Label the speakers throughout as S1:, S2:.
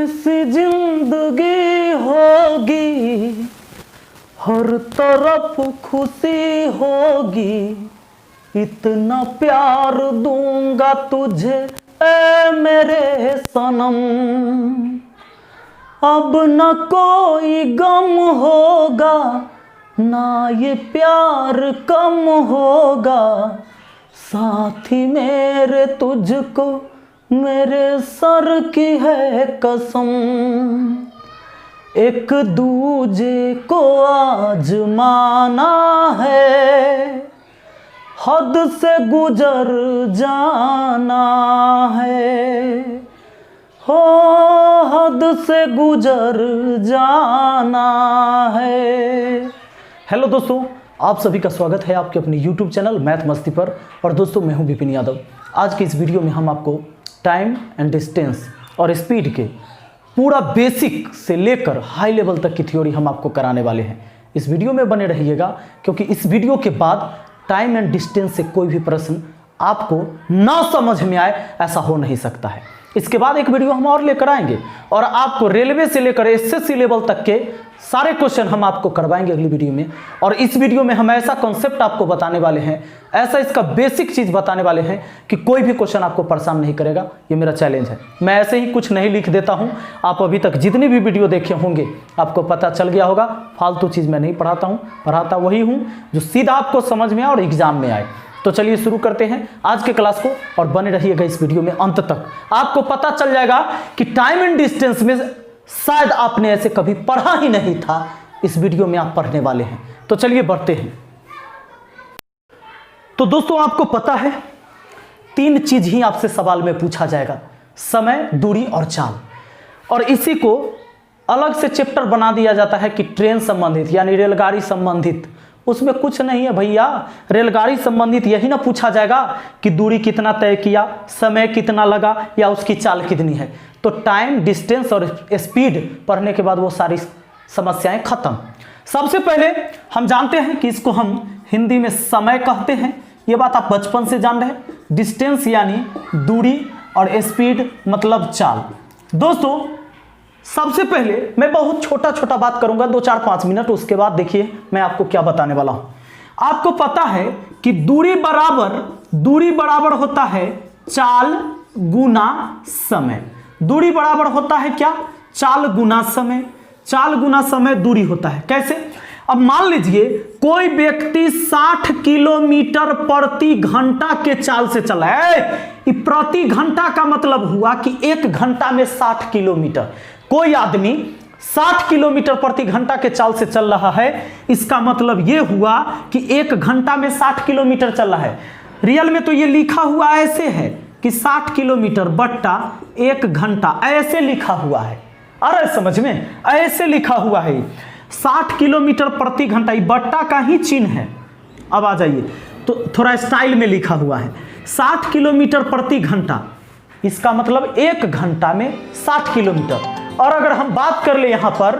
S1: कैसी जिंदगी होगी, हर तरफ खुशी होगी, इतना प्यार दूंगा तुझे ऐ मेरे सनम, अब न कोई गम होगा, ना ये प्यार कम होगा, साथी मेरे तुझको मेरे सर की है कसम, एक दूजे को आजमाना है, हद से गुजर जाना है, हो हद से गुजर जाना है। हेलो दोस्तों, आप सभी का स्वागत है आपके अपने YouTube चैनल मैथ मस्ती पर। और दोस्तों, मैं हूं विपिन यादव। आज की इस वीडियो में हम आपको टाइम एंड डिस्टेंस और स्पीड के पूरा बेसिक से लेकर हाई लेवल तक की थ्योरी हम आपको कराने वाले हैं। इस वीडियो में बने रहिएगा, क्योंकि इस वीडियो के बाद टाइम एंड डिस्टेंस से कोई भी प्रश्न आपको ना समझ में आए ऐसा हो नहीं सकता है। इसके बाद एक वीडियो हम और लेकर आएंगे और आपको रेलवे से लेकर एसएससी लेवल तक के सारे क्वेश्चन हम आपको करवाएंगे अगली वीडियो में। और इस वीडियो में हम ऐसा कॉन्सेप्ट आपको बताने वाले हैं, ऐसा इसका बेसिक चीज बताने वाले हैं कि कोई भी क्वेश्चन आपको परेशान नहीं करेगा। ये मेरा चैलेंज है। मैं ऐसे ही कुछ नहीं लिख देता हूं। आप अभी तक जितनी भी वीडियो देखे होंगे आपको पता चल गया होगा, फालतू चीज मैं नहीं पढ़ाता हूं, पढ़ाता वही हूं जो सीधा आपको समझ में आए और एग्जाम में आए। तो चलिए शुरू करते हैं आज के क्लास को और बने रहिएगा इस वीडियो में अंत तक। आपको पता चल जाएगा कि टाइम एंड डिस्टेंस में शायद आपने ऐसे कभी पढ़ा ही नहीं था, इस वीडियो में आप पढ़ने वाले हैं। तो चलिए बढ़ते हैं। तो दोस्तों, आपको पता है 3 चीज ही आपसे सवाल में पूछा जाएगा: समय, दूरी और चाल। और इसी को अलग से चैप्टर बना दिया जाता है कि ट्रेन संबंधित यानी रेलगाड़ी संबंधित। उसमें कुछ नहीं है भैया, रेलगाड़ी संबंधित यही ना पूछा जाएगा कि दूरी कितना तय किया, समय कितना लगा या उसकी चाल कितनी है। तो टाइम, डिस्टेंस और स्पीड पढ़ने के बाद वो सारी समस्याएं खत्म। सबसे पहले हम जानते हैं कि इसको हम हिंदी में समय कहते हैं, ये बात आप बचपन से जान रहे हैं। डिस्टेंस यानी दूरी और स्पीड मतलब चाल। दोस्तों, सबसे पहले मैं बहुत छोटा छोटा बात करूंगा, 2, 4, 5 मिनट। उसके बाद देखिए मैं आपको क्या बताने वाला हूं। आपको पता है कि दूरी बराबर होता है चाल गुना समय। दूरी बराबर होता है क्या? चाल गुना समय। चाल गुना समय दूरी होता है। कैसे? अब मान लीजिए कोई व्यक्ति 60 किलोमीटर प्रति घंटा के चाल से चला है। प्रति घंटा का मतलब हुआ कि 1 घंटा में 60 किलोमीटर। कोई आदमी 60 किलोमीटर प्रति घंटा के चाल से चल रहा है, इसका मतलब यह हुआ कि 1 घंटा में 60 किलोमीटर चल रहा है। रियल में तो ये लिखा हुआ ऐसे है कि 60 किलोमीटर बट्टा 1 घंटा, ऐसे लिखा हुआ है। अरे समझ में, ऐसे लिखा हुआ है 60 किलोमीटर प्रति घंटा। ये बट्टा का ही चिन्ह है। अब आ जाइए, तो थोड़ा स्टाइल में लिखा हुआ है 60 किलोमीटर प्रति घंटा, इसका मतलब 1 घंटा में 60 किलोमीटर। और अगर हम बात कर ले यहां पर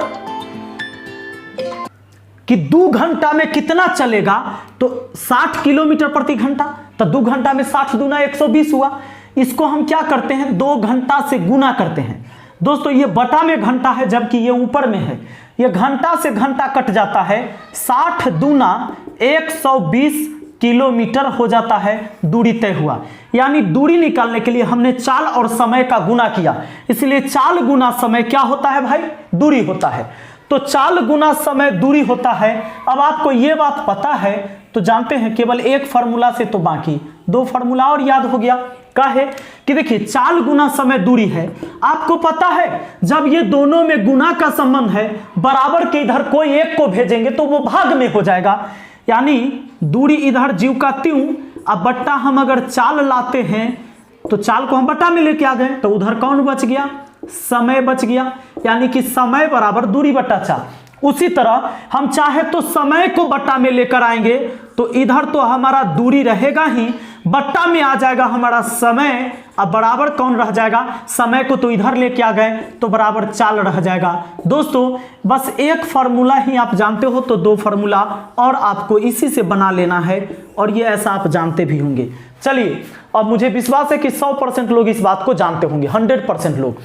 S1: कि 2 घंटा में कितना चलेगा, तो 60 किलोमीटर प्रति घंटा, तो 2 घंटा में 60 दूना 120 हुआ। इसको हम क्या करते हैं, 2 घंटा से गुना करते हैं। दोस्तों, ये बटा में घंटा है जबकि ये ऊपर में है। ये घंटा से घंटा कट जाता है, 60 दूना 120 किलोमीटर हो जाता है, दूरी तय हुआ। यानी दूरी निकालने के लिए हमने चाल और समय का गुना किया, इसलिए चाल गुना समय क्या होता है भाई? दूरी होता है। तो चाल गुना समय दूरी होता है। अब आपको ये बात पता है तो जानते हैं केवल एक फार्मूला से, तो बाकी 2 फार्मूला और याद हो गया। क्या है कि देखिए चाल गुना समय दूरी है। आपको पता है जब ये दोनों में गुना का संबंध है, बराबर के इधर कोई एक को भेजेंगे तो वो भाग में हो जाएगा। यानी दूरी इधर जीव का त्यों, अब बट्टा हम अगर चाल लाते हैं तो चाल को हम बट्टा में लेके आ गए, तो उधर कौन बच गया? समय बच गया। यानी कि समय बराबर दूरी बट्टा चाल। उसी तरह हम चाहे तो समय को बट्टा में लेकर आएंगे तो इधर तो हमारा दूरी रहेगा ही, बट्टा में आ जाएगा हमारा समय। अब बराबर कौन रह जाएगा? समय को तो इधर लेके आ गए तो बराबर चाल रह जाएगा। दोस्तों, बस एक फार्मूला ही आप जानते हो तो 2 फार्मूला और आपको इसी से बना लेना है, और ये ऐसा आप जानते भी होंगे। चलिए, अब मुझे विश्वास है कि 100% लोग इस बात को जानते होंगे, 100% लोग।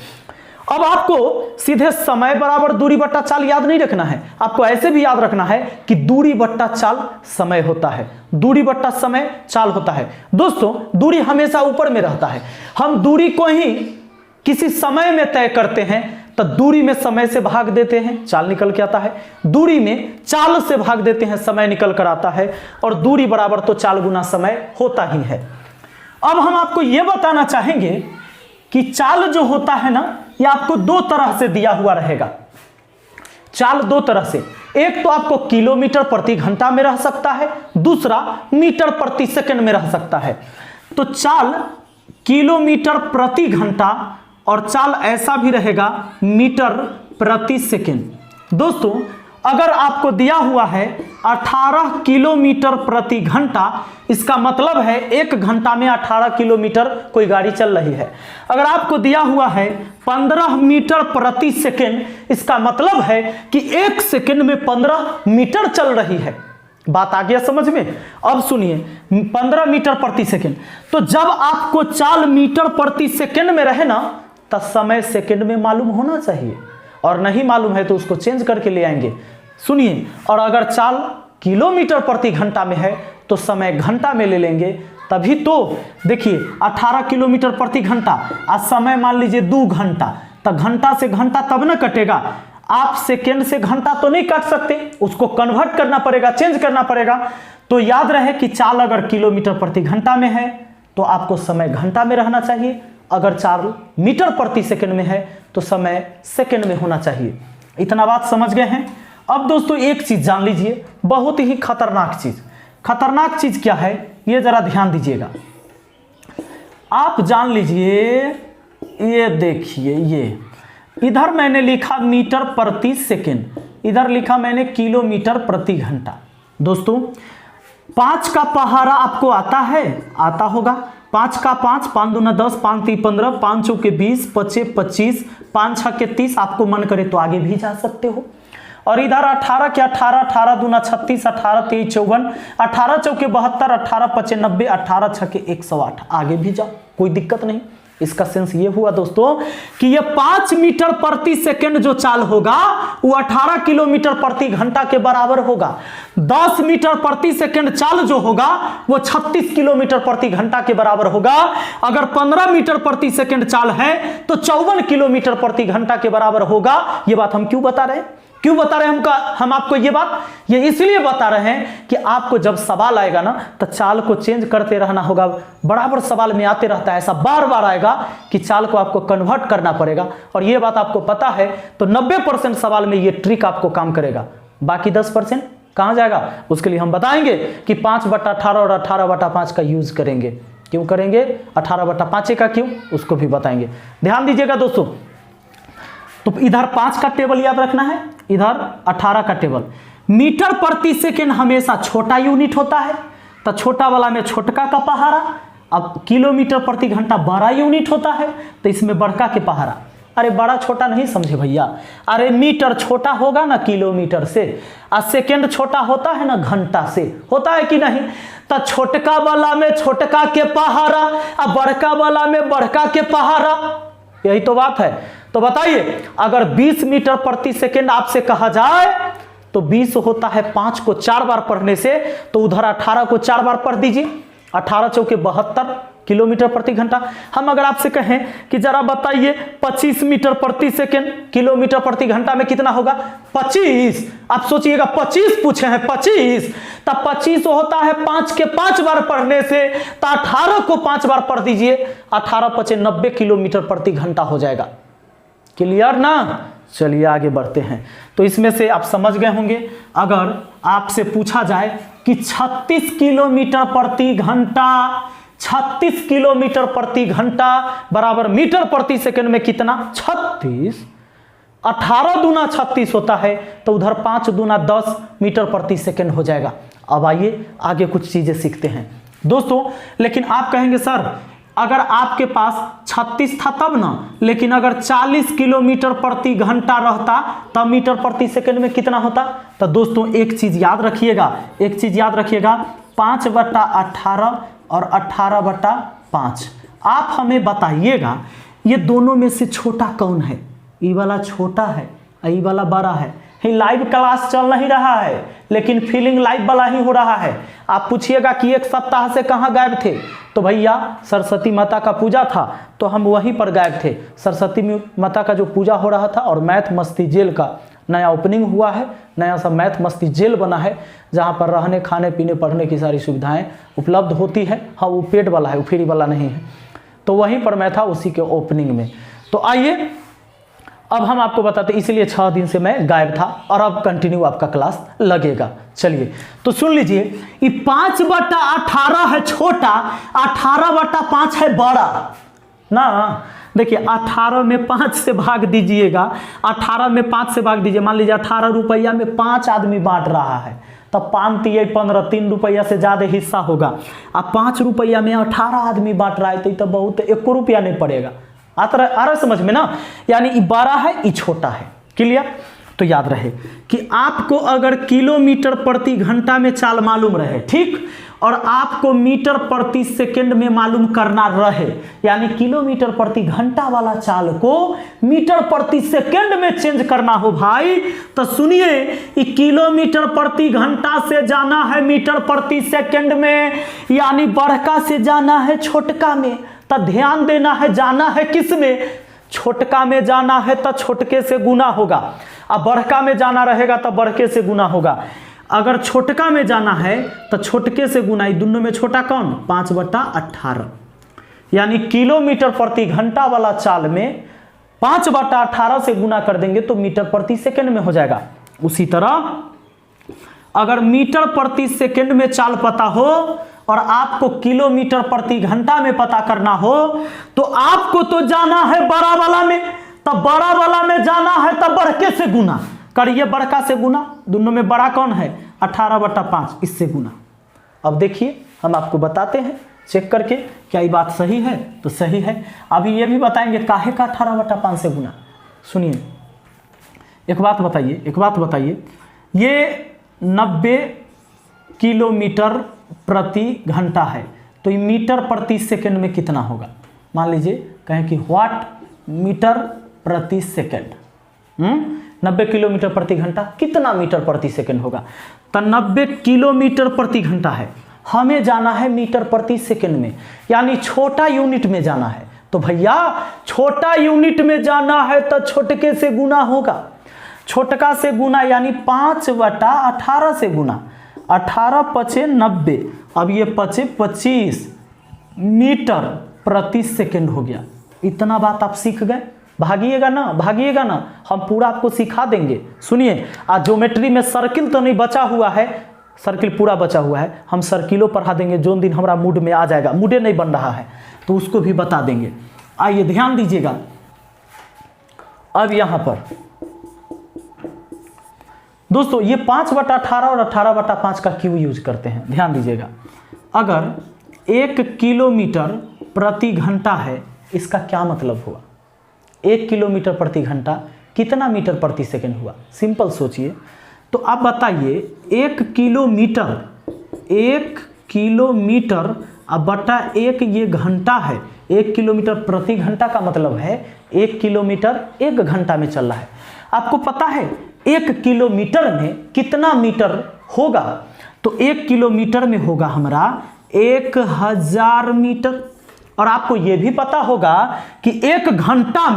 S1: अब आपको सीधे समय बराबर दूरी बट्टा चाल याद नहीं रखना है, आपको ऐसे भी याद रखना है कि दूरी बट्टा चाल समय होता है, दूरी बट्टा समय चाल होता है। दोस्तों दूरी हमेशा ऊपर में रहता है, हम दूरी को ही किसी समय में तय करते हैं तो दूरी में समय से भाग देते हैं, चाल निकल के आता है, दूरी में चाल से भाग देते हैं, समय निकल कर आता है, और दूरी बराबर तो चाल गुना समय होता ही है। अब हम आपको यह बताना चाहेंगे कि चाल जो होता है ना, यह आपको दो तरह से दिया हुआ रहेगा। चाल दो तरह से, एक तो आपको किलोमीटर प्रति घंटा में रह सकता है, दूसरा मीटर प्रति सेकंड में रह सकता है। तो चाल किलोमीटर प्रति घंटा और चाल ऐसा भी रहेगा मीटर प्रति सेकंड। दोस्तों अगर आपको दिया हुआ है 18 किलोमीटर प्रति घंटा, इसका मतलब है 1 घंटा में 18 किलोमीटर कोई गाड़ी चल रही है। अगर आपको दिया हुआ है 15 मीटर प्रति सेकंड, इसका मतलब है कि 1 सेकंड में 15 मीटर चल रही है। बात आ गया समझ में? अब सुनिए, 15 मीटर प्रति सेकंड, तो जब आपको चाल मीटर प्रति सेकंड में रहे ना, तब समय सेकंड में मालूम होना चाहिए, और नहीं मालूम है तो उसको चेंज करके ले आएंगे। सुनिए, और अगर चाल किलोमीटर प्रति घंटा में है तो समय घंटा में ले लेंगे, तभी तो देखिए 18 किलोमीटर प्रति घंटा, आज समय मान लीजिए 2 घंटा, तो घंटा से घंटा तब ना कटेगा, आप सेकेंड से घंटा तो नहीं काट सकते, उसको कन्वर्ट करना पड़ेगा, चेंज करना पड़ेगा। तो याद रहे कि चाल अगर किलोमीटर प्रति घंटा में है तो आपको समय घंटा में रहना चाहिए, अगर चाल मीटर प्रति सेकंड में है तो समय सेकंड में होना चाहिए। इतना बात समझ गए हैं? अब दोस्तों एक चीज जान लीजिए, बहुत ही खतरनाक चीज। खतरनाक चीज क्या है ये जरा ध्यान दीजिएगा। आप जान लीजिए, ये देखिए, ये इधर मैंने लिखा मीटर प्रति सेकंड, इधर लिखा मैंने किलोमीटर प्रति घंटा। दोस्तों 5 का पहाड़ा आपको आता है? आता होगा। 5 का 5, 5 दूना 10, 5 3 15, 5 चौके 20, 25 25, 5 6 के 30, आपको मन करे तो आगे भी जा सकते हो। और इधर 18 के 18, 18 दूना 36, 18 23 54, 18 चौके 72, 18 5 90, 18 6 के 108, आगे भी जाओ, कोई दिक्कत नहीं। इसका सेंस ये हुआ दोस्तों कि ये 5 मीटर प्रति सेकंड जो चाल होगा वो 18 किलोमीटर प्रति घंटा के बराबर होगा। 10 मीटर प्रति सेकंड चाल जो होगा वो 36 किलोमीटर प्रति घंटा के बराबर होगा। अगर 15 मीटर प्रति सेकंड चाल है तो 54 किलोमीटर प्रति घंटा के बराबर होगा। ये बात हम क्यों बता रहे हैं? क्यों बता रहे हैं हम आपको ये बात? ये इसलिए बता रहे हैं कि आपको जब सवाल आएगा ना तो चाल को चेंज करते रहना होगा। बराबर सवाल में आते रहता है, ऐसा बार बार आएगा कि चाल को आपको कन्वर्ट करना पड़ेगा। और ये बात आपको पता है तो 90% सवाल में ये ट्रिक आपको काम करेगा। बाकी 10% कहाँ जाएगा उसके लिए हम बताएंगे कि 5/18 और 18/5 का यूज करेंगे। क्यों करेंगे? 18/5 का क्यों, उसको भी बताएंगे। ध्यान दीजिएगा दोस्तों। तो इधर 5 का टेबल याद रखना है, इधर 18 का टेबल। मीटर प्रति सेकंड हमेशा छोटा यूनिट होता है, तो छोटा वाला में छोटका का पहाड़ा। अब किलोमीटर प्रति घंटा बड़ा यूनिट होता है, तो इसमें बड़का के पहाड़ा। अरे बड़ा छोटा नहीं समझे भैया, अरे मीटर छोटा होगा ना किलोमीटर से, और सेकंड छोटा होता है ना घंटा से, होता है कि नहीं? तो छोटका वाला में छोटका के पहाड़ा और बड़का वाला में बड़का के पहाड़ा, यही तो बात है। तो बताइए, अगर 20 मीटर प्रति सेकंड आपसे कहा जाए तो 20 होता है 5 को 4 बार पढ़ने से, तो उधर 18 को 4 बार पढ़ दीजिए। 18 चौके 72 किलोमीटर प्रति घंटा। हम अगर आपसे कहें कि जरा बताइए 25 मीटर प्रति सेकंड किलोमीटर प्रति घंटा में कितना होगा? 25। आप सोचिएगा 25 पूछे हैं, 25, तब 25 होता है 5 के 5 बार पढ़ने से, तो 18 को 5 बार पढ़ दीजिए। 18 5 90 किलोमीटर प्रति घंटा हो जाएगा। क्लियर ना? चलिए आगे बढ़ते हैं। तो इसमें से आप समझ गए होंगे, अगर आपसे पूछा जाए कि 36 किलोमीटर प्रति घंटा, 36 किलोमीटर प्रति घंटा बराबर मीटर प्रति सेकंड में कितना? 36। 18 दूना 36 होता है, तो उधर 5 दूना 10 मीटर प्रति सेकंड हो जाएगा। अब आइए आगे कुछ चीजें सीखते हैं दोस्तों। लेकिन आप कहेंगे सर अगर आपके पास 36 था तब ना, लेकिन अगर 40 किलोमीटर प्रति घंटा रहता तब मीटर प्रति सेकंड में कितना होता? तो दोस्तों एक चीज याद रखिएगा, एक चीज याद रखिएगा, 5/18 और 18/5। आप हमें बताइएगा ये दोनों में से छोटा कौन है? ई वाला छोटा है, ई वाला बड़ा है। ही लाइव क्लास चल नहीं रहा है, लेकिन फीलिंग लाइव वाला ही हो रहा है। आप पूछिएगा कि एक सप्ताह से कहाँ गायब थे, तो भैया सरस्वती माता का पूजा था तो हम वहीं पर गायब थे। सरस्वती माता का जो पूजा हो रहा था और मैथ मस्ती जेल का नया ओपनिंग हुआ है, नया सा मैथ मस्ती जेल बना है जहाँ पर रहने खाने पीने पढ़ने की सारी सुविधाएं उपलब्ध होती है। हाँ, वो पेड वाला है, वो फ्री वाला नहीं है। तो वहीं पर मैं था, उसी के ओपनिंग में। तो आइए अब हम आपको बताते, इसलिए 6 दिन से मैं गायब था और अब कंटिन्यू आपका क्लास लगेगा। चलिए तो सुन लीजिए, ये 5/18 है छोटा, 18/5 है बड़ा ना। देखिए 18 में 5 से भाग दीजिएगा, 18 में 5 से भाग दीजिए। मान लीजिए 18 रुपया में 5 आदमी बांट रहा है, तब 5 × 15, 3 रुपया से ज़्यादा हिस्सा होगा। अब 5 रुपया में 18 आदमी बांट रहा है तो बहुत 1 रुपया नहीं पड़ेगा। आ रहा समझ में ना। यानी ये बड़ा है, ये छोटा है। क्लियर? तो याद रहे कि आपको अगर किलोमीटर प्रति घंटा में चाल मालूम रहे, ठीक, और आपको मीटर प्रति सेकंड में मालूम करना रहे, यानी किलोमीटर प्रति घंटा वाला चाल को मीटर प्रति सेकंड में चेंज करना हो भाई, तो सुनिए, ये किलोमीटर प्रति घंटा से जाना है मीटर प्रति सेकंड में, यानी बड़का से जाना है छोटका में। तो ध्यान देना है, जाना है किस में? छोटका में जाना है तो छोटके से गुना होगा, अब बड़का में जाना रहेगा तो बड़के से गुना होगा। अगर छोटका में जाना है तो छोटके से गुना, दोनों में छोटा कौन? 5/18। यानी किलोमीटर प्रति घंटा वाला चाल में 5/18 से गुना कर देंगे तो मीटर प्रति सेकंड में हो जाएगा। उसी तरह अगर मीटर प्रति सेकंड में चाल पता हो और आपको किलोमीटर प्रति घंटा में पता करना हो, तो आपको तो जाना है बड़ा वाला में, तब बड़ा वाला में जाना है तब बड़के से गुना करिए। बड़का से गुना, दोनों में बड़ा कौन है? 18/5, इससे गुना। अब देखिए हम आपको बताते हैं चेक करके, क्या ये बात सही है? तो सही है। अभी ये भी बताएंगे काहे का 18/5 से गुना। सुनिए, एक बात बताइए, ये 90 किलोमीटर प्रति घंटा है, तो ये मीटर प्रति सेकंड में कितना होगा? मान लीजिए कहें कि व्हाट मीटर प्रति सेकंड, 90 किलोमीटर प्रति घंटा कितना मीटर प्रति सेकंड होगा? तो 90 किलोमीटर प्रति घंटा है, हमें जाना है मीटर प्रति सेकंड में, यानी छोटा यूनिट में जाना है। तो भैया छोटा यूनिट में जाना है तो छोटके से गुना होगा, छोटका से गुना, यानी 5/18 से गुना। 18 × 5 = 90, अब ये 5 × 25 मीटर प्रति सेकंड हो गया। इतना बात आप सीख गए। भागिएगा ना, हम पूरा आपको सिखा देंगे। सुनिए, आज ज्योमेट्री में सर्किल तो नहीं बचा हुआ है, सर्किल पूरा बचा हुआ है, हम सर्किलों पढ़ा देंगे। जो दिन हमारा मूड में आ जाएगा, मूडे नहीं बन रहा है तो उसको भी बता देंगे। आइए ध्यान दीजिएगा। अब यहां पर दोस्तों ये 5/18 और 18/5 का क्यों यूज करते हैं, ध्यान दीजिएगा। अगर 1 किलोमीटर प्रति घंटा है, इसका क्या मतलब हुआ? 1 किलोमीटर प्रति घंटा कितना मीटर प्रति सेकंड हुआ? सिंपल सोचिए। तो आप बताइए, 1 किलोमीटर अब बटा 1 ये घंटा है। 1 किलोमीटर प्रति घंटा का मतलब है 1 किलोमीटर 1 घंटा में चल रहा है। आपको पता है 1 किलोमीटर में कितना मीटर होगा? तो 1 किलोमीटर में होगा हमारा 1000 मीटर। और आपको यह भी पता होगा कि 1 घंटा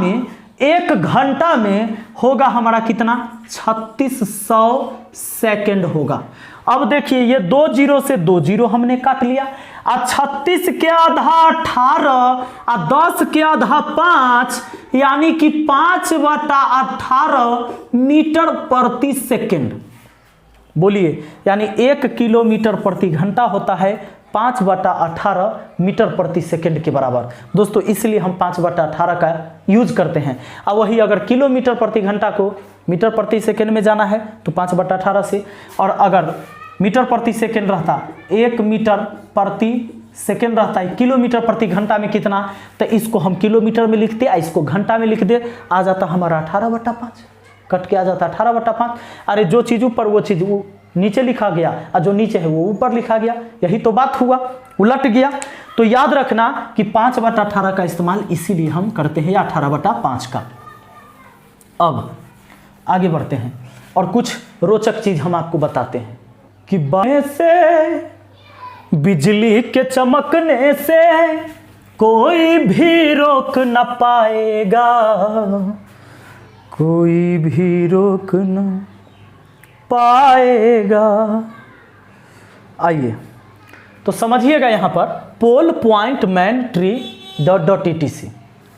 S1: में होगा हमारा कितना? 3600 सेकंड होगा। अब देखिए, ये 2 0 से 2 0 हमने काट लिया, और 36 के आधा 18 और 10 के आधा 5, यानी कि 5/18 मीटर प्रति सेकंड। बोलिए, यानी 1 किलोमीटर प्रति घंटा होता है 5/18 मीटर प्रति सेकंड के बराबर। दोस्तों इसलिए हम 5/18 का यूज करते हैं। अब वही अगर किलोमीटर प्रति घंटा को मीटर प्रति सेकंड में जाना है तो 5/18 से, और अगर मीटर प्रति सेकंड रहता 1 मीटर प्रति सेकंड रहता है, किलोमीटर प्रति घंटा में कितना, तो इसको हम किलोमीटर में लिखते, इसको घंटा में लिख दे, आ जाता हमारा 18/5, कट के आ जाता 18/5। अरे जो चीज़ ऊपर वो चीज़ नीचे लिखा गया, और जो नीचे है वो ऊपर लिखा गया, यही तो बात हुआ, उलट गया। तो याद रखना कि 5/18 का इस्तेमाल इसीलिए हम करते हैं, या 18/5 का। अब आगे बढ़ते हैं और कुछ रोचक चीज हम आपको बताते हैं कि बाएं से बिजली के चमकने से कोई भी रोक न पाएगा, कोई भी रोक न पाएगा। आइए तो समझिएगा यहाँ पर pole, point, man, tree, dot dot etc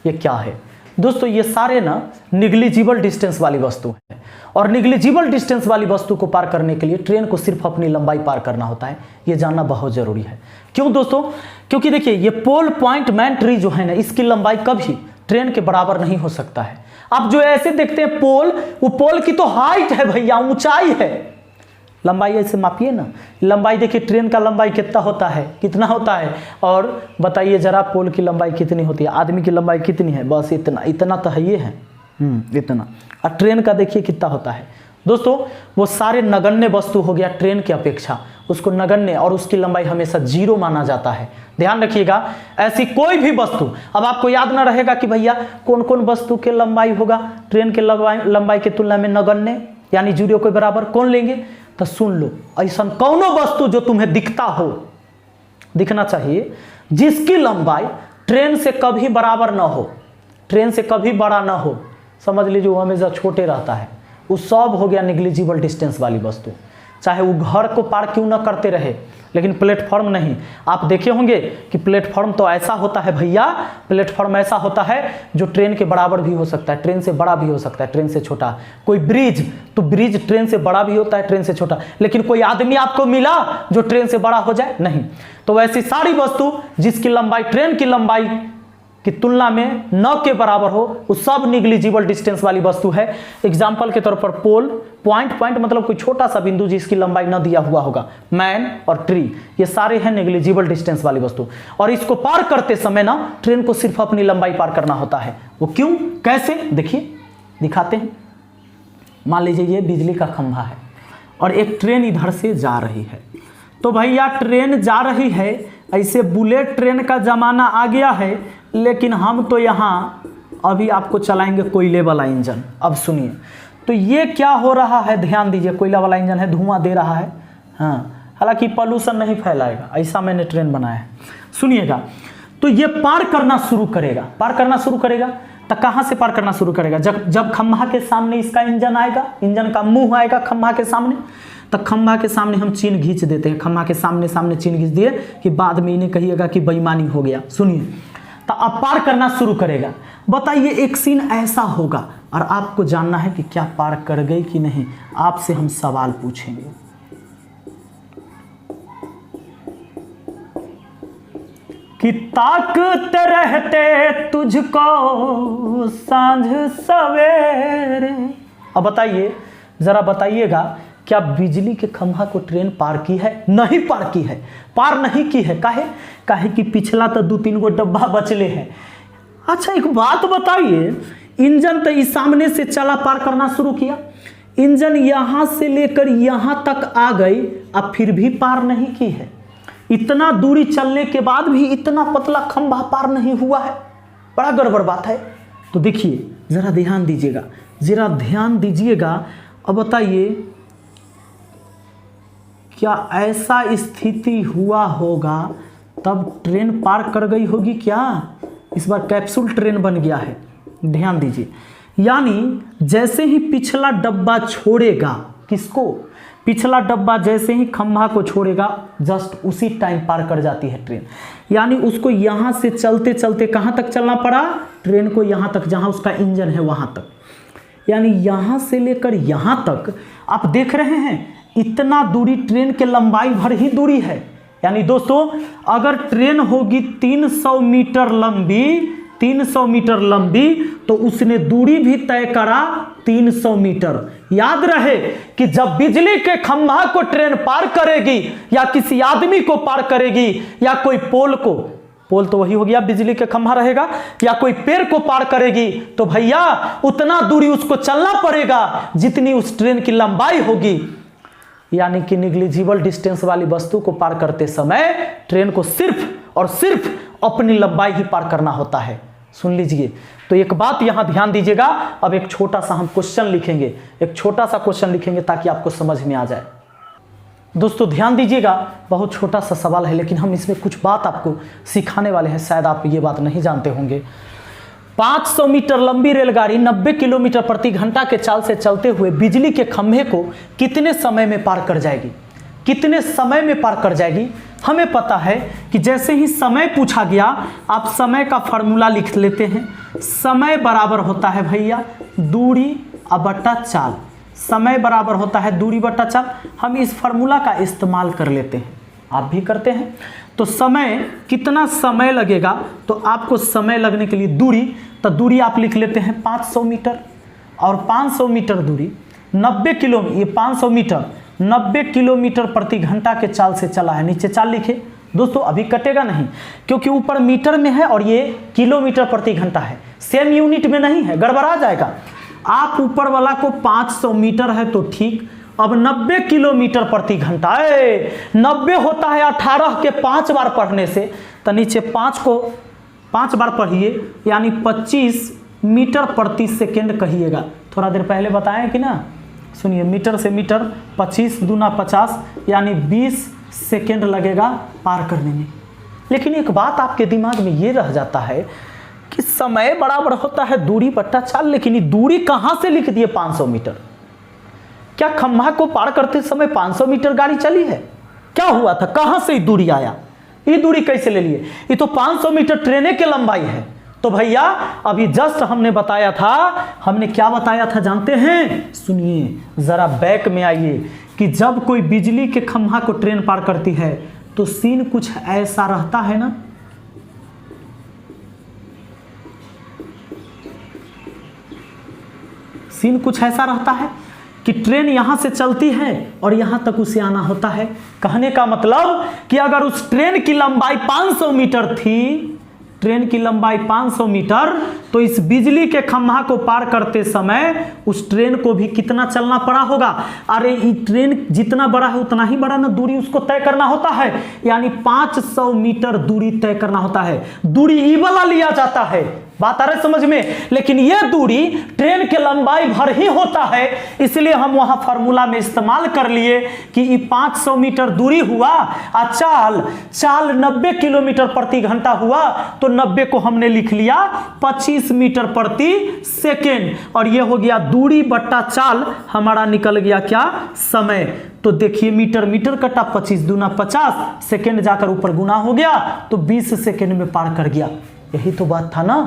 S1: ये क्या है दोस्तों। ये सारे ना निग्लिजिबल डिस्टेंस वाली वस्तु है और निग्लिजिबल डिस्टेंस वाली वस्तु को पार करने के लिए ट्रेन को सिर्फ अपनी लंबाई पार करना होता है। ये जानना बहुत जरूरी है। क्यों दोस्तों? क्योंकि देखिए ये पोल, पॉइंट, मैन, ट्री जो है ना, इसकी लंबाई कभी ट्रेन के बराबर नहीं हो सकता है। आप जो ऐसे देखते हैं पोल, वो पोल की तो हाइट है भैया, ऊंचाई है। लंबाई ऐसे मापिए ना, लंबाई देखिए ट्रेन का लंबाई कितना होता है, कितना होता है, और बताइए जरा पोल की लंबाई कितनी होती है, आदमी की लंबाई कितनी है, बस इतना, इतना तो है, ये है इतना। और ट्रेन का देखिए कितना होता है दोस्तों। वो सारे नगण्य वस्तु हो गया ट्रेन की अपेक्षा, उसको नगण्य और उसकी लंबाई हमेशा 0 माना जाता है। ध्यान रखिएगा, ऐसी कोई भी वस्तु, अब आपको याद ना रहेगा कि भैया कौन कौन वस्तु के लंबाई होगा ट्रेन के लंबाई के तुलना में नगण्य यानी 0 के बराबर, कौन लेंगे? तो सुन लो, ऐसा कौनो वस्तु जो तुम्हें दिखता हो, दिखना चाहिए, जिसकी लंबाई ट्रेन से कभी बराबर ना हो, ट्रेन से कभी बड़ा ना हो, समझ लीजिए वो हमेशा छोटे रहता है, वो सब हो गया निग्लिजिबल डिस्टेंस वाली वस्तु। चाहे वो घर को पार क्यों ना करते रहे, लेकिन प्लेटफॉर्म नहीं। आप देखे होंगे कि प्लेटफॉर्म तो ऐसा होता है भैया, प्लेटफॉर्म ऐसा होता है जो ट्रेन के बराबर भी हो सकता है, ट्रेन से बड़ा भी हो सकता है, ट्रेन से छोटा। कोई ब्रिज, तो ब्रिज ट्रेन से बड़ा भी होता है, ट्रेन से छोटा। लेकिन कोई आदमी आपको मिला जो ट्रेन से बड़ा हो जाए? नहीं। तो वैसी सारी वस्तु जिसकी लंबाई ट्रेन की लंबाई की तुलना में न के बराबर हो, वो सब निग्लिजिबल डिस्टेंस वाली वस्तु है। एग्जाम्पल के तौर पर पोल, पॉइंट, पॉइंट मतलब कोई छोटा सा बिंदु जिसकी लंबाई न दिया हुआ होगा, मैन और ट्री, ये सारे हैं निग्लिजिबल डिस्टेंस वाली वस्तु। और इसको पार करते समय ना ट्रेन को सिर्फ अपनी लंबाई पार करना होता है। वो क्यों, कैसे, देखिए दिखाते हैं। मान लीजिए ये बिजली का खंभा है और एक ट्रेन इधर से जा रही है। तो भैया ट्रेन जा रही है, ऐसे बुलेट ट्रेन का जमाना आ गया है, लेकिन हम तो यहाँ अभी आपको चलाएंगे कोयले वाला इंजन। अब सुनिए, तो ये क्या हो रहा है, ध्यान दीजिए, कोयला वाला इंजन है, धुआं दे रहा है, हाँ, हालांकि पॉल्यूशन नहीं फैलाएगा, ऐसा मैंने ट्रेन बनाया है। सुनिएगा, तो ये पार करना शुरू करेगा, पार करना शुरू करेगा, तो कहाँ से पार करना शुरू करेगा? जब खंभा के सामने इसका इंजन आएगा, इंजन का मुंह आएगा खंभा के सामने, तो खंभा के सामने हम चिन्ह खींच देते हैं, खंभा के सामने सामने चिन्ह खींच दिए कि बाद में इन्हें कहिएगा कि बेईमानी हो गया। सुनिए, तो अब पार करना शुरू करेगा। बताइए एक सीन ऐसा होगा और आपको जानना है कि क्या पार कर गई कि नहीं। आपसे हम सवाल पूछेंगे, कि ताकते रहते तुझको सांझ सवेरे। अब बताइए, जरा बताइएगा, क्या बिजली के खंभा को ट्रेन पार की है? नहीं पार की है, पार नहीं की है। काहे कि पिछला तो 2-3 गो डब्बा बचले हैं। अच्छा एक बात बताइए, इंजन तो इस सामने से चला, पार करना शुरू किया, इंजन यहां से लेकर यहां तक आ गई, अब फिर भी पार नहीं की है। इतना दूरी चलने के बाद भी इतना पतला खंभा पार नहीं हुआ है, बड़ा गड़बड़ बात है। तो देखिए, जरा ध्यान दीजिएगा, जरा ध्यान दीजिएगा। अब बताइए, क्या ऐसा स्थिति हुआ होगा तब ट्रेन पार कर गई होगी क्या? इस बार कैप्सूल ट्रेन बन गया है, ध्यान दीजिए। यानी जैसे ही पिछला डब्बा छोड़ेगा, किसको? पिछला डब्बा जैसे ही खंभा को छोड़ेगा, जस्ट उसी टाइम पार कर जाती है ट्रेन। यानी उसको यहाँ से चलते चलते कहाँ तक चलना पड़ा? ट्रेन को यहाँ तक, जहाँ उसका इंजन है वहाँ तक। यानी यहाँ से लेकर यहाँ तक आप देख रहे हैं, इतना दूरी ट्रेन के लंबाई भर ही दूरी है। यानी दोस्तों, अगर ट्रेन होगी 300 मीटर लंबी, 300 मीटर लंबी, तो उसने दूरी भी तय करा 300 मीटर। याद रहे कि जब बिजली के खंभा को ट्रेन पार करेगी, या किसी आदमी को पार करेगी, या कोई पोल को, पोल तो वही हो गया बिजली के खंभा रहेगा, या कोई पेड़ को पार करेगी, तो भैया उतना दूरी उसको चलना पड़ेगा जितनी उस ट्रेन की लंबाई होगी। यानी कि निग्लिजिबल डिस्टेंस वाली वस्तु को पार करते समय ट्रेन को सिर्फ और सिर्फ अपनी लंबाई ही पार करना होता है। सुन लीजिए। तो एक बात यहाँ ध्यान दीजिएगा, अब एक छोटा सा हम क्वेश्चन लिखेंगे, एक छोटा सा क्वेश्चन लिखेंगे ताकि आपको समझ में आ जाए। दोस्तों ध्यान दीजिएगा, बहुत छोटा सा सवाल है लेकिन हम इसमें कुछ बात आपको सिखाने वाले हैं, शायद आप ये बात नहीं जानते होंगे। 500 मीटर लंबी रेलगाड़ी 90 किलोमीटर प्रति घंटा के चाल से चलते हुए बिजली के खंभे को कितने समय में पार कर जाएगी? कितने समय में पार कर जाएगी? हमें पता है कि जैसे ही समय पूछा गया, आप समय का फॉर्मूला लिख लेते हैं। समय बराबर होता है भैया दूरी बटा चाल। समय बराबर होता है दूरी बटा चाल। हम इस फार्मूला का इस्तेमाल कर लेते हैं, आप भी करते हैं। तो समय, कितना समय लगेगा, तो आपको समय लगने के लिए दूरी, तो दूरी आप लिख लेते हैं 500 मीटर, और 500 मीटर दूरी 90 किलो, ये 500 मीटर 90 किलोमीटर प्रति घंटा के चाल से चला है। नीचे चाल लिखे दोस्तों, अभी कटेगा नहीं क्योंकि ऊपर मीटर में है और ये किलोमीटर प्रति घंटा है, सेम यूनिट में नहीं है, गड़बड़ा जाएगा। आप ऊपर वाला को 500 मीटर है तो ठीक, अब 90 किलोमीटर प्रति घंटा, 90 होता है 18 के 5 बार पढ़ने से, तो नीचे 5 को 5 बार पढ़िए, यानी 25 मीटर प्रति सेकेंड कहिएगा। थोड़ा देर पहले बताएं कि ना, सुनिए, मीटर से मीटर 25 दूना 50, यानी 20 सेकेंड लगेगा पार करने में। लेकिन एक बात आपके दिमाग में ये रह जाता है कि समय बराबर होता है दूरी बट्टा चाल, लेकिन ये दूरी कहाँ से लिख दिए 500 मीटर? क्या खंभा को पार करते समय 500 मीटर गाड़ी चली है? क्या हुआ था, कहाँ से ये दूरी आया? ये दूरी कैसे ले लिए? ये तो 500 मीटर ट्रेने की लंबाई है। तो भैया अभी जस्ट हमने बताया था, हमने क्या बताया था जानते हैं? सुनिए जरा, बैक में आइए, कि जब कोई बिजली के खंभा को ट्रेन पार करती है तो सीन कुछ ऐसा रहता है ना, सीन कुछ ऐसा रहता है कि ट्रेन यहां से चलती है और यहां तक उसे आना होता है। कहने का मतलब कि अगर उस ट्रेन की लंबाई 500 मीटर थी, ट्रेन की लंबाई 500 मीटर, तो इस बिजली के खंभा को पार करते समय उस ट्रेन को भी कितना चलना पड़ा होगा? अरे ये ट्रेन जितना बड़ा है उतना ही बड़ा ना दूरी उसको तय करना होता है, यानी 500 मीटर दूरी तय करना होता है। दूरी ई वाला लिया जाता है, बात आ रही समझ में? लेकिन यह दूरी ट्रेन के लंबाई भर ही होता है, इसलिए हम वहां फार्मूला में इस्तेमाल कर लिए कि ये 500 मीटर दूरी हुआ, चाल 90 किलोमीटर प्रति घंटा हुआ, तो 90 को हमने लिख लिया 25 मीटर प्रति सेकेंड, और यह हो गया दूरी बट्टा चाल, हमारा निकल गया क्या? समय। तो देखिए मीटर मीटर कटा, 25 दूना 50, सेकेंड जाकर ऊपर गुना हो गया, तो 20 सेकेंड में पार कर गया। यही तो बात था ना,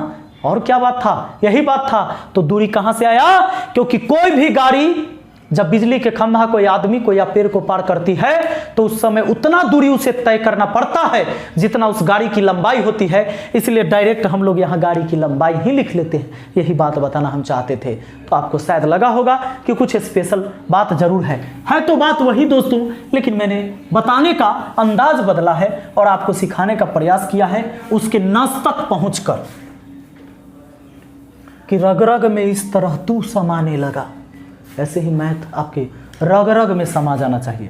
S1: और क्या बात था? यही बात था। तो दूरी कहां से आया? क्योंकि कोई भी गाड़ी जब बिजली के खंभा को या आदमी को या पेड़ को पार करती है तो उस समय उतना दूरी उसे तय करना पड़ता है जितना उस गाड़ी की लंबाई होती है, इसलिए डायरेक्ट हम लोग यहां गाड़ी की लंबाई ही लिख लेते हैं। यही बात बताना हम चाहते थे। तो आपको शायद लगा होगा कि कुछ स्पेशल बात जरूर है तो बात वही दोस्तों, लेकिन मैंने बताने का अंदाज बदला है और आपको सिखाने का प्रयास किया है उसके नस तक पहुंचकर, कि रग रग में इस तरह तू समाने लगा। ऐसे ही मैथ आपके रग रग में समा जाना चाहिए।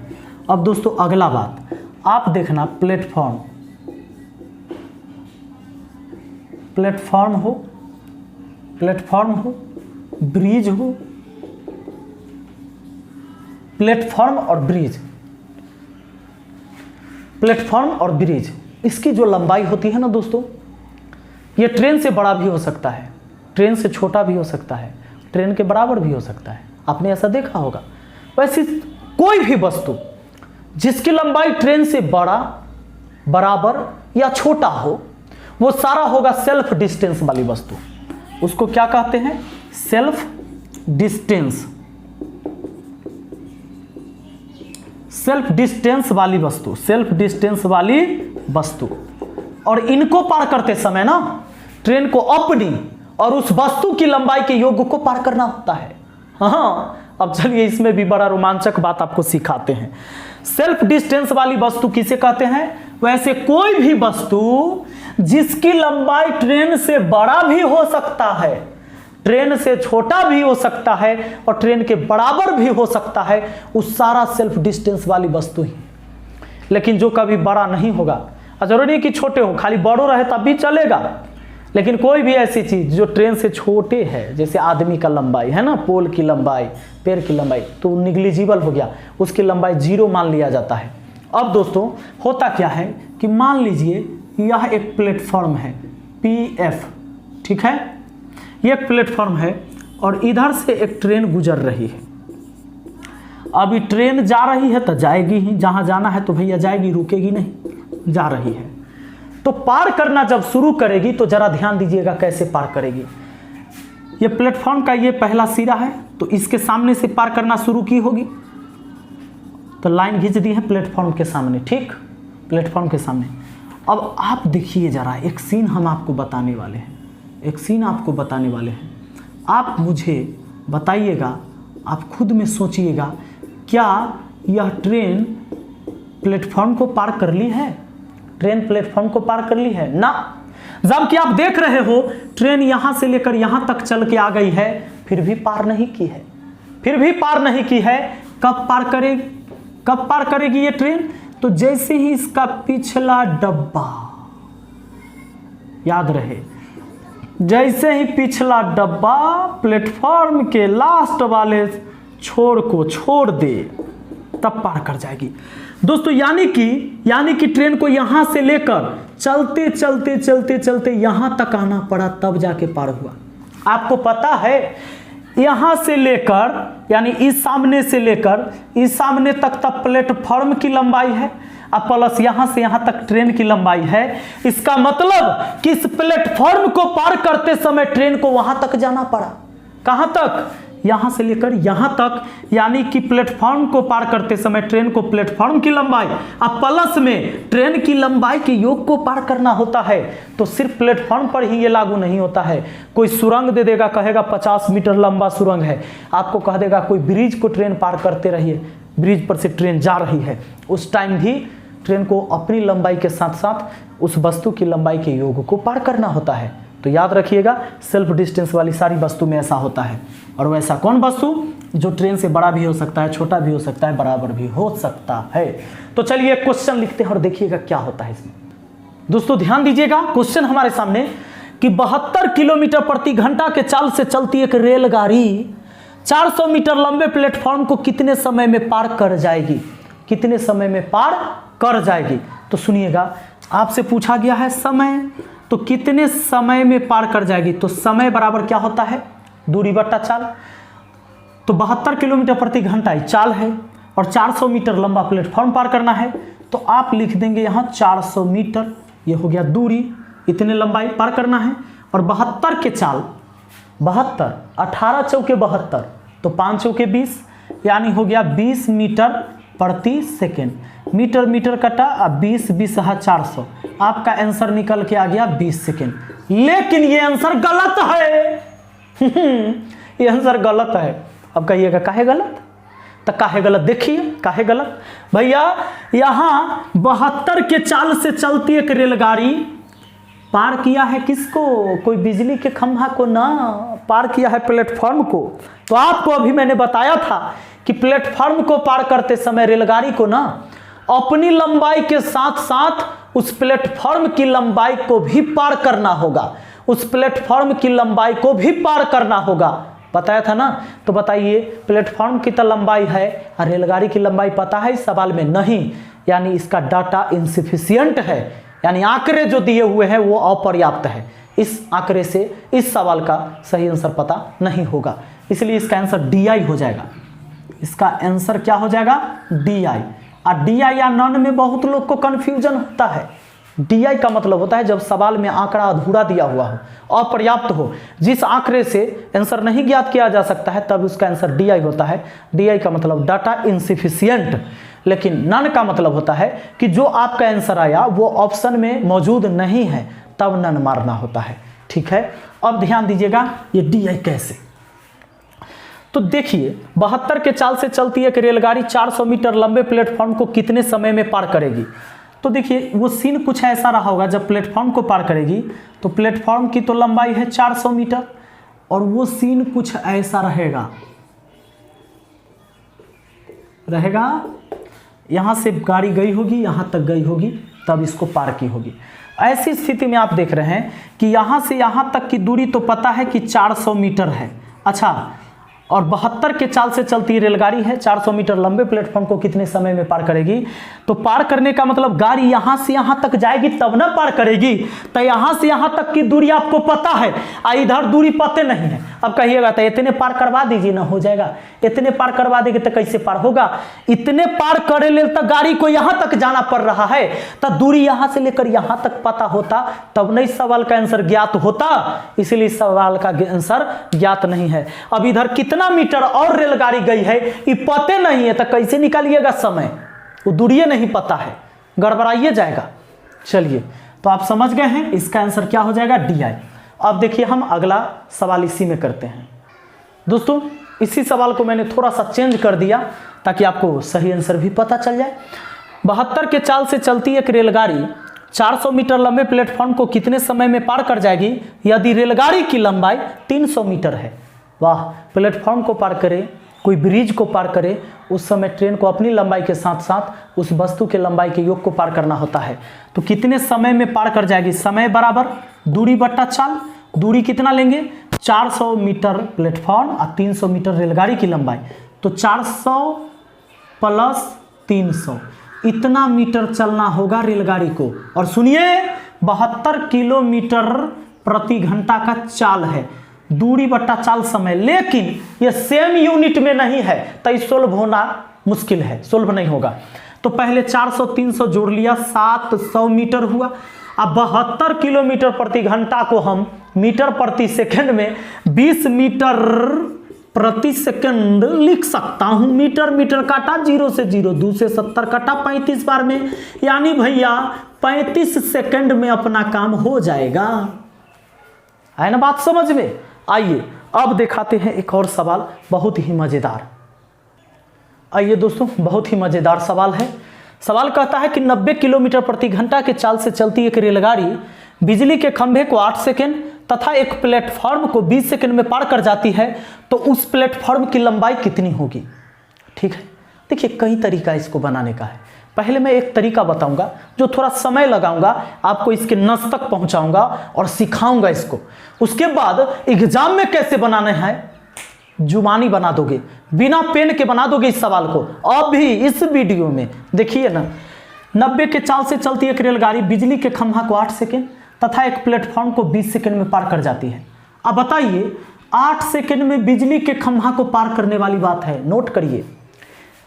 S1: अब दोस्तों अगला बात आप देखना, प्लेटफॉर्म, प्लेटफॉर्म हो, प्लेटफॉर्म हो, ब्रिज हो, प्लेटफॉर्म और ब्रिज, प्लेटफॉर्म और ब्रिज, इसकी जो लंबाई होती है ना दोस्तों, ये ट्रेन से बड़ा भी हो सकता है, ट्रेन से छोटा भी हो सकता है, ट्रेन के बराबर भी हो सकता है। आपने ऐसा देखा होगा। वैसे कोई भी वस्तु जिसकी लंबाई ट्रेन से बड़ा, बराबर या छोटा हो, वो सारा होगा सेल्फ डिस्टेंस वाली वस्तु। उसको क्या कहते हैं? सेल्फ डिस्टेंस, सेल्फ डिस्टेंस वाली वस्तु, सेल्फ डिस्टेंस वाली वस्तु। और इनको पार करते समय ना ट्रेन को अपनी और उस वस्तु की लंबाई के योग को पार करना होता है। हाँ, अब चलिए इसमें भी बड़ा रोमांचक बात आपको सिखाते हैं। सेल्फ डिस्टेंस वाली वस्तु किसे कहते हैं? वैसे कोई भी वस्तु जिसकी लंबाई ट्रेन से बड़ा भी हो सकता है, ट्रेन से छोटा भी हो सकता है और ट्रेन के बराबर भी हो सकता है, उस सारा सेल्फ डिस्टेंस वाली वस्तु ही। लेकिन जो कभी बड़ा नहीं होगा, जरूरी नहीं कि छोटे हो, खाली बड़ो रहे तब भी चलेगा, लेकिन कोई भी ऐसी चीज़ जो ट्रेन से छोटे है, जैसे आदमी का लंबाई है ना, पोल की लंबाई, पैर की लंबाई, तो निग्लिजिबल हो गया, उसकी लंबाई 0 मान लिया जाता है। अब दोस्तों होता क्या है कि मान लीजिए यह एक प्लेटफॉर्म है PF, ठीक है, ये एक प्लेटफॉर्म है और इधर से एक ट्रेन गुजर रही है। अभी ट्रेन जा रही है तो जाएगी ही, जहाँ जाना है तो भैया जाएगी, रुकेगी नहीं, जा रही है। तो पार करना जब शुरू करेगी तो जरा ध्यान दीजिएगा कैसे पार करेगी। ये प्लेटफॉर्म का ये पहला सिरा है, तो इसके सामने से पार करना शुरू की होगी, तो लाइन खींच दी है प्लेटफॉर्म के सामने, ठीक, प्लेटफॉर्म के सामने। अब आप देखिए जरा, एक सीन हम आपको बताने वाले हैं, एक सीन आपको बताने वाले हैं। आप मुझे बताइएगा, आप खुद में सोचिएगा, क्या यह ट्रेन प्लेटफॉर्म को पार कर ली है? ट्रेन प्लेटफॉर्म को पार कर ली है ना? जबकि आप देख रहे हो ट्रेन यहां से लेकर यहां तक चल के आ गई है, फिर भी पार नहीं की है, फिर भी पार नहीं की है। कब पार करेगी, कब पार करेगी ये ट्रेन? तो जैसे ही इसका पिछला डब्बा, याद रहे, जैसे ही पिछला डब्बा प्लेटफॉर्म के लास्ट वाले छोर को छोड़ दे, तब पार कर जाएगी दोस्तों। यानी कि ट्रेन को यहां से लेकर चलते चलते चलते चलते यहां तक आना पड़ा, तब जाके पार हुआ। आपको पता है यहां से लेकर, यानी इस सामने से लेकर इस सामने तक प्लेटफॉर्म की लंबाई है, अब प्लस यहां से यहां तक ट्रेन की लंबाई है। इसका मतलब कि इस प्लेटफॉर्म को पार करते समय ट्रेन को वहां तक जाना पड़ा। कहां तक? यहां से लेकर यहां तक, यानी कि प्लेटफॉर्म को पार करते समय ट्रेन को प्लेटफॉर्म की लंबाई अब प्लस में ट्रेन की लंबाई के योग को पार करना होता है। तो सिर्फ प्लेटफॉर्म पर ही ये लागू नहीं होता है। कोई सुरंग दे देगा, कहेगा 50 मीटर लंबा सुरंग है, आपको कह देगा कोई ब्रिज को ट्रेन पार करते रहिए, ब्रिज पर से ट्रेन जा रही है, उस टाइम भी ट्रेन को अपनी लंबाई के साथ साथ उस वस्तु की लंबाई के योग को पार करना होता है। तो याद रखिएगा, सेल्फ डिस्टेंस वाली सारी वस्तु में ऐसा होता है। और वैसा कौन वस्तु? जो ट्रेन से बड़ा भी हो सकता है, छोटा भी हो सकता है, बराबर भी हो सकता है। तो चलिए एक क्वेश्चन लिखते हैं और देखिएगा क्या होता है इसमें। दोस्तों ध्यान दीजिएगा, क्वेश्चन हमारे सामने कि 72 किलोमीटर प्रति घंटा के चाल से चलती एक रेलगाड़ी 400 मीटर लंबे प्लेटफॉर्म को कितने समय में पार कर जाएगी? कितने समय में पार कर जाएगी? तो सुनिएगा, आपसे पूछा गया है समय, तो कितने समय में पार कर जाएगी? तो समय बराबर क्या होता है? दूरी बट्टा चाल। तो 72 किलोमीटर प्रति घंटा चाल है और 400 मीटर लंबा प्लेटफॉर्म पार करना है, तो आप लिख देंगे यहाँ 400 मीटर, ये हो गया दूरी, इतने लंबाई पार करना है। और 72 के चाल, 72, 18 चौके 72, तो 5 चौके 20, यानी हो गया 20 मीटर प्रति सेकेंड। मीटर मीटर कटा, अब 20 20 400, आपका आंसर निकल के आ गया 20 सेकेंड। लेकिन ये आंसर गलत है। ये आंसर गलत है। अब कहिएगा काहे गलत? तो काहे गलत? देखिए काहे गलत भैया। यहां 72 के चाल से चलती एक रेलगाड़ी पार किया है किसको? कोई बिजली के खंभा को ना, पार किया है प्लेटफॉर्म को। तो आपको अभी मैंने बताया था कि प्लेटफॉर्म को पार करते समय रेलगाड़ी को ना अपनी लंबाई के साथ साथ उस प्लेटफॉर्म की लंबाई को भी पार करना होगा, उस प्लेटफॉर्म की लंबाई को भी पार करना होगा। बताया था ना? तो बताइए, प्लेटफॉर्म की तो लंबाई है और रेलगाड़ी की लंबाई पता है इस सवाल में? नहीं, यानी इसका डाटा इनसफिशिएंट है, यानी आंकड़े जो दिए हुए हैं वो अपर्याप्त है। इस आंकड़े से इस सवाल का सही आंसर पता नहीं होगा, इसलिए इसका आंसर DI हो जाएगा। इसका आंसर क्या हो जाएगा? DI। और DI या नन में बहुत लोग को कंफ्यूजन होता है। DI का मतलब होता है जब सवाल में आंकड़ा अधूरा दिया हुआ हो, अपर्याप्त हो, जिस आंकड़े से आंसर नहीं ज्ञात किया जा सकता है, तब उसका आंसर DI होता है। DI का मतलब डाटा इनसफिशिएंट। लेकिन नन का मतलब होता है कि जो आपका आंसर आया वो ऑप्शन में मौजूद नहीं है, तब नन मारना होता है। ठीक है, अब ध्यान दीजिएगा ये DI कैसे। तो देखिए, 72 के चाल से चलती एक रेलगाड़ी 400 मीटर लंबे प्लेटफॉर्म को कितने समय में पार करेगी? तो देखिए, वो सीन कुछ ऐसा रहा होगा, जब प्लेटफॉर्म को पार करेगी तो प्लेटफॉर्म की तो लंबाई है 400 मीटर, और वो सीन कुछ ऐसा रहेगा यहां से गाड़ी गई होगी, यहां तक गई होगी, तब इसको पार की होगी। ऐसी स्थिति में आप देख रहे हैं कि यहाँ से यहाँ तक की दूरी तो पता है कि 400 मीटर है। अच्छा, और 72 के चाल से चलती रेलगाड़ी है, 400 मीटर लंबे प्लेटफॉर्म को कितने समय में पार करेगी? तो पार करने का मतलब गाड़ी यहाँ से यहाँ तक जाएगी तब ना पार करेगी। तो यहाँ से यहाँ तक की दूरी आपको पता है, इधर दूरी पते नहीं है। अब कहिएगा तो इतने पार करवा दीजिए ना, हो जाएगा। इतने पार करवा देंगे तो कैसे पार होगा? इतने पार करे ले तो गाड़ी को यहाँ तक जाना पड़ रहा है, तो दूरी यहाँ से लेकर यहाँ तक पता होता तब नहीं सवाल का आंसर ज्ञात होता। इसलिए सवाल का आंसर ज्ञात नहीं है। अब इधर कितना मीटर और रेलगाड़ी गई है ये पते नहीं है, तो कैसे निकालिएगा समय? वो दूरी नहीं पता है, गड़बड़ाइए जाएगा। चलिए, तो आप समझ गए हैं, इसका आंसर क्या हो जाएगा? DI। अब देखिए हम अगला सवाल इसी में करते हैं। दोस्तों, इसी सवाल को मैंने थोड़ा सा चेंज कर दिया ताकि आपको सही आंसर भी पता चल जाए। 72 के चाल से चलती एक रेलगाड़ी 400 मीटर लंबे प्लेटफॉर्म को कितने समय में पार कर जाएगी यदि रेलगाड़ी की लंबाई 300 मीटर है? वाह, प्लेटफॉर्म को पार करे, कोई ब्रिज को पार करे, उस समय ट्रेन को अपनी लंबाई के साथ साथ उस वस्तु के लंबाई के योग को पार करना होता है। तो कितने समय में पार कर जाएगी? समय बराबर दूरी बट्टा चाल। दूरी कितना लेंगे? 400 मीटर प्लेटफॉर्म और 300 मीटर रेलगाड़ी की लंबाई, तो 400 प्लस 300, इतना मीटर चलना होगा रेलगाड़ी को। और सुनिए, 72 किलोमीटर प्रति घंटा का चाल है, दूरी बट्टा चाल समय। लेकिन ये सेम यूनिट में नहीं है, तो ये सोल्व होना मुश्किल है, सोल्व नहीं होगा। तो पहले 400 300 जोड़ लिया, 700 मीटर हुआ। अब 72 किलोमीटर प्रति घंटा को हम मीटर प्रति सेकंड में 20 मीटर प्रति सेकंड लिख सकता हूं। मीटर मीटर काटा 0 से 0, 2 से 70 काटा 35 बार में, यानी भैया 35 सेकंड में अपना काम हो जाएगा। है ना बात समझ में? आइए अब दिखाते हैं एक और सवाल, बहुत ही मजेदार। आइए दोस्तों, बहुत ही मजेदार सवाल है। सवाल कहता है कि 90 किलोमीटर प्रति घंटा के चाल से चलती एक रेलगाड़ी बिजली के खंभे को 8 सेकंड तथा एक प्लेटफॉर्म को 20 सेकंड में पार कर जाती है, तो उस प्लेटफॉर्म की लंबाई कितनी होगी? ठीक है, देखिए कई तरीका इसको बनाने का है। पहले मैं एक तरीका बताऊंगा जो थोड़ा समय लगाऊंगा, आपको इसके नस तक पहुंचाऊंगा और सिखाऊंगा इसको। उसके बाद एग्जाम में कैसे बनाना है जुबानी बना दोगे, बिना पेन के बना दोगे इस सवाल को। अब भी इस वीडियो में देखिए ना, 90 के चाल से चलती एक रेलगाड़ी बिजली के खंभा को 8 सेकंड तथा एक प्लेटफॉर्म को 20 सेकंड में पार कर जाती है। अब बताइए, 8 सेकंड में बिजली के खंभा को पार करने वाली बात है, नोट करिए।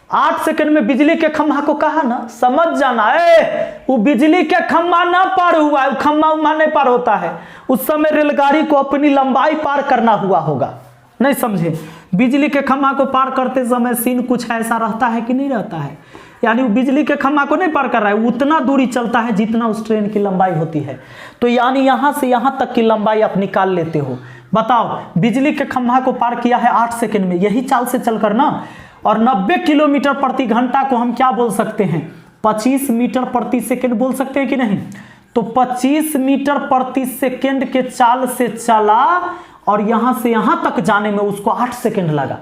S1: 8 सेकंड में बिजली के खंभा को कहा ना, समझ जाना है, वो बिजली के खंभा ना पार हुआ है, खंभा उम्मा नहीं पार होता है। उस समय रेलगाड़ी को अपनी लंबाई पार करना हुआ होगा, नहीं समझे? बिजली के खंभा को पार करते समय सीन कुछ ऐसा रहता है कि नहीं रहता है? यानी वो बिजली के खंभा को नहीं पार कर रहा है, उतना दूरी चलता है जितना उस ट्रेन की लंबाई होती है। तो यानी यहां से यहां तक की लंबाई आप निकाल लेते हो। बताओ, बिजली के खंभा को पार किया है 8 सेकंड में, यही चाल से चलकर ना। और 90 किलोमीटर प्रति घंटा को हम क्या बोल सकते हैं? 25 मीटर प्रति सेकंड बोल सकते हैं कि नहीं? तो 25 मीटर प्रति सेकंड के चाल से चला और यहां से यहां तक जाने में उसको 8 सेकंड लगा।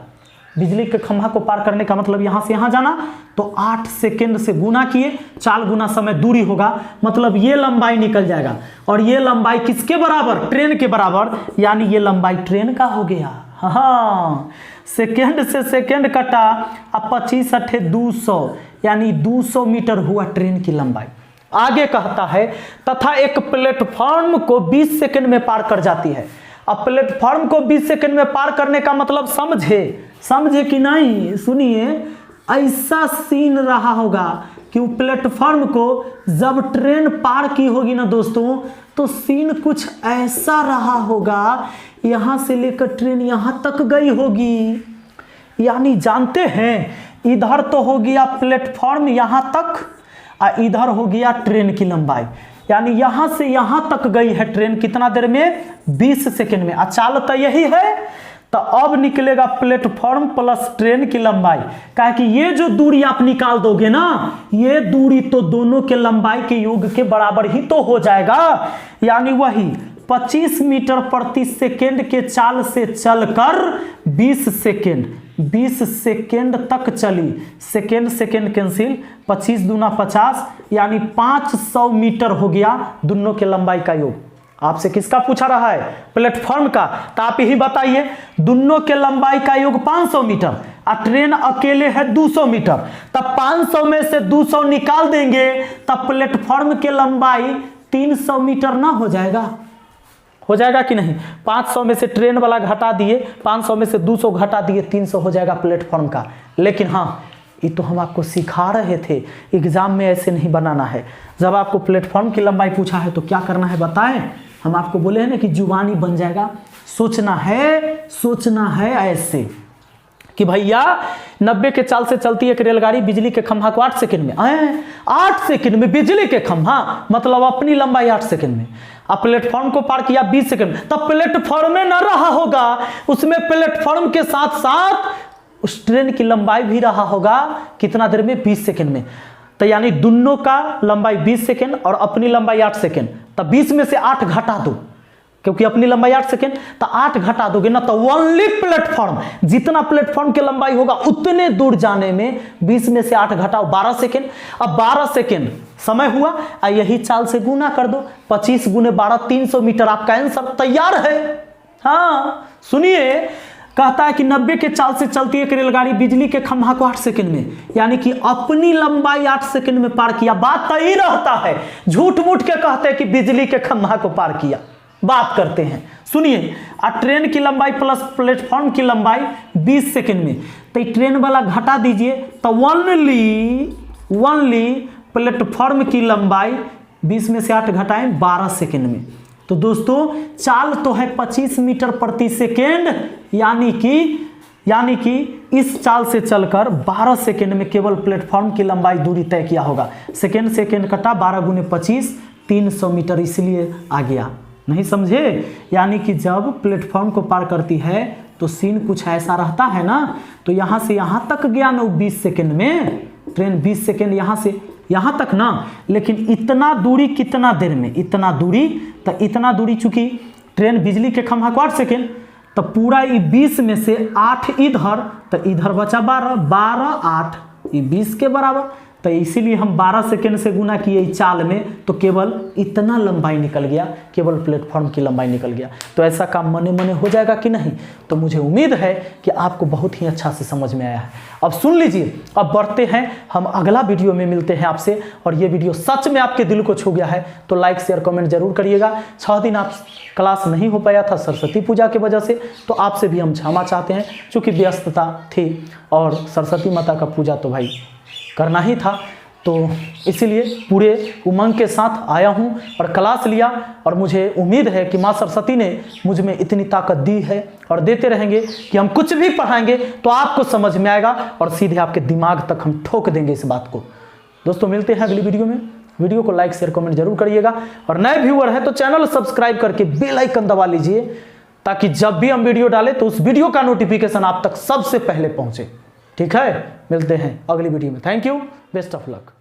S1: बिजली के खंभा को पार करने का मतलब यहां से यहां जाना, तो 8 सेकंड से गुना किए, 4 गुना समय दूरी होगा, मतलब ये लंबाई निकल जाएगा। और ये लंबाई किसके बराबर? ट्रेन के बराबर, यानी ये लंबाई ट्रेन का हो गया। हाँ, सेकंड से सेकंड कटा, अब 25 अट्ठे 200, यानी 200 मीटर हुआ ट्रेन की लंबाई। आगे कहता है तथा एक प्लेटफॉर्म को 20 सेकंड में पार कर जाती है। अब प्लेटफॉर्म को 20 सेकंड में पार करने का मतलब समझे कि नहीं? सुनिए, ऐसा सीन रहा होगा कि प्लेटफॉर्म को जब ट्रेन पार की होगी ना दोस्तों, तो सीन कुछ ऐसा रहा होगा, यहां से लेकर ट्रेन यहां तक गई होगी। यानी जानते हैं, इधर तो हो गया प्लेटफॉर्म यहां तक, और इधर हो गया ट्रेन की लंबाई। यानी यहां से यहां तक गई है ट्रेन, कितना देर में? 20 सेकंड में। चाल तो यही है, तो अब निकलेगा प्लेटफॉर्म प्लस ट्रेन की लंबाई। कहा कि ये जो दूरी आप निकाल दोगे ना, ये दूरी तो दोनों के लंबाई के योग के बराबर ही तो हो जाएगा। यानी वही 25 मीटर प्रति सेकंड के चाल से चलकर 20 सेकंड, 20 सेकेंड तक चली, सेकेंड सेकेंड कैंसिल, 25 दूना 50 यानी 500 मीटर हो गया दोनों के लंबाई का योग। आपसे किसका पूछा रहा है? प्लेटफॉर्म का। तो आप यही बताइए, दोनों के लंबाई का योग 500 मीटर और ट्रेन अकेले है 200 मीटर, तब 500 में से 200 निकाल देंगे तब प्लेटफॉर्म के लंबाई 300 मीटर ना हो जाएगा? हो जाएगा कि नहीं? 500 में से ट्रेन वाला घटा दिए, 500 में से 200 घटा दिए, 300 हो जाएगा प्लेटफॉर्म का। लेकिन हाँ, ये तो हम आपको सिखा रहे थे, एग्जाम में ऐसे नहीं बनाना है। जब आपको प्लेटफॉर्म की लंबाई पूछा है तो क्या करना है बताएं? हम आपको बोले हैं ना कि जुबानी बन जाएगा। सोचना है ऐसे कि भैया 90 के चाल से चलती एक रेलगाड़ी बिजली के खंभा को 8 सेकंड में, 8 सेकंड में बिजली के खंभा, मतलब अपनी लंबाई 8 सेकंड में। अब प्लेटफॉर्म को पार किया 20 सेकंड में, तब प्लेटफॉर्म में न रहा होगा, उसमें प्लेटफॉर्म के साथ साथ उस ट्रेन की लंबाई भी रहा होगा। कितना देर में? 20 सेकंड में। तो यानी दोनों का लंबाई 20 सेकंड और अपनी लंबाई 8 सेकंड, तब 20 में से 8 घटा दो, क्योंकि अपनी लंबाई 8 सेकंड, तो 8 घटा दोगे ना, तो ओनली प्लेटफॉर्म, जितना प्लेटफॉर्म की लंबाई होगा उतने दूर जाने में 20 में से 8 घटाओ 12 सेकंड। अब 12 सेकंड समय हुआ, यही चाल से गुना कर दो, 25 गुने 12 300 मीटर। आपका आंसर तैयार है। हाँ सुनिए, कहता है कि 90 के चाल से चलती एक रेलगाड़ी बिजली के खंभा को 8 सेकंड में, यानी कि अपनी लंबाई 8 सेकंड में पार किया। बात तो ही रहता है, झूठ मूठ के कहते हैं कि बिजली के खंभा को पार किया, बात करते हैं। सुनिए, ट्रेन की लंबाई प्लस प्लेटफॉर्म की लंबाई 20 सेकंड में, तो ट्रेन वाला घटा दीजिए, तो ओनली प्लेटफॉर्म की लंबाई 20 में से 8 घटाएं 12 सेकंड में। तो दोस्तों चाल तो है 25 मीटर प्रति सेकेंड, यानी कि इस चाल से चलकर 12 सेकंड में केवल प्लेटफॉर्म की लंबाई दूरी तय किया होगा। सेकंड कटा, 12 गुने 25 300 मीटर, इसलिए आ गया। नहीं समझे? यानी कि जब प्लेटफॉर्म को पार करती है तो सीन कुछ ऐसा रहता है ना, तो यहाँ से यहाँ तक गया ना 20 सेकंड में, ट्रेन 20 सेकंड यहाँ से यहाँ तक ना, लेकिन इतना दूरी कितना देर में? इतना दूरी चूंकि ट्रेन बिजली के खंभा को 8 सेकंड, तो पूरा ये 20 में से 8 इधर, तो इधर बचा 12 8 ये 20 के बराबर, तो इसीलिए हम 12 सेकंड से गुना किए चाल में, तो केवल इतना लंबाई निकल गया, केवल प्लेटफॉर्म की लंबाई निकल गया। तो ऐसा काम मने हो जाएगा कि नहीं? तो मुझे उम्मीद है कि आपको बहुत ही अच्छा से समझ में आया है। अब सुन लीजिए, अब बढ़ते हैं, हम अगला वीडियो में मिलते हैं आपसे। और ये वीडियो सच में आपके दिल को छू गया है तो लाइक शेयर कमेंट जरूर करिएगा। 6 दिन आप क्लास नहीं हो पाया था सरस्वती पूजा की वजह से, तो आपसे भी हम क्षमा चाहते हैं, चूँकि व्यस्तता थी और सरस्वती माता का पूजा तो भाई करना ही था, तो इसीलिए पूरे उमंग के साथ आया हूं और क्लास लिया। और मुझे उम्मीद है कि माँ सरस्वती ने मुझ में इतनी ताकत दी है और देते रहेंगे कि हम कुछ भी पढ़ाएंगे तो आपको समझ में आएगा और सीधे आपके दिमाग तक हम ठोक देंगे इस बात को। दोस्तों मिलते हैं अगली वीडियो में। वीडियो को लाइक शेयर कमेंट जरूर करिएगा, और नए व्यूअर है तो चैनल सब्सक्राइब करके बेल आइकन दबा लीजिए, ताकि जब भी हम वीडियो डालें तो उस वीडियो का नोटिफिकेशन आप तक सबसे पहले पहुंचे। ठीक है, मिलते हैं अगली वीडियो में। Thank you, best of luck.